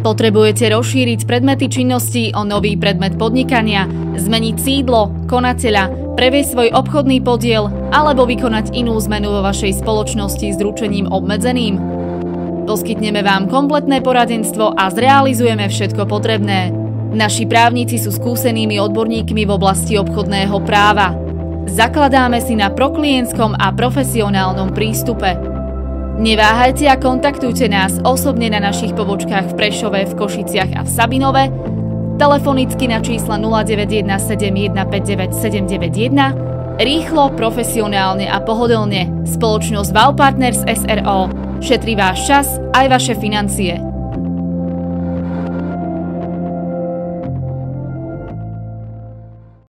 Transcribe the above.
Potrebujete rozšíriť predmety činnosti o nový predmet podnikania, zmeniť sídlo, konateľa, previesť svoj obchodný podiel alebo vykonať inú zmenu vo vašej spoločnosti s ručením obmedzeným? Poskytneme vám kompletné poradenstvo a zrealizujeme všetko potrebné. Naši právnici sú skúsenými odborníkmi v oblasti obchodného práva. Zakladáme si na proklientskom a profesionálnom prístupe. Neváhajte a kontaktujte nás osobne na našich pobočkách v Prešove, v Košiciach a v Sabinove, telefonicky na čísla 0917159791, rýchlo, profesionálne a pohodlne. Spoločnosť Wow Partners SRO šetrí váš čas aj vaše financie.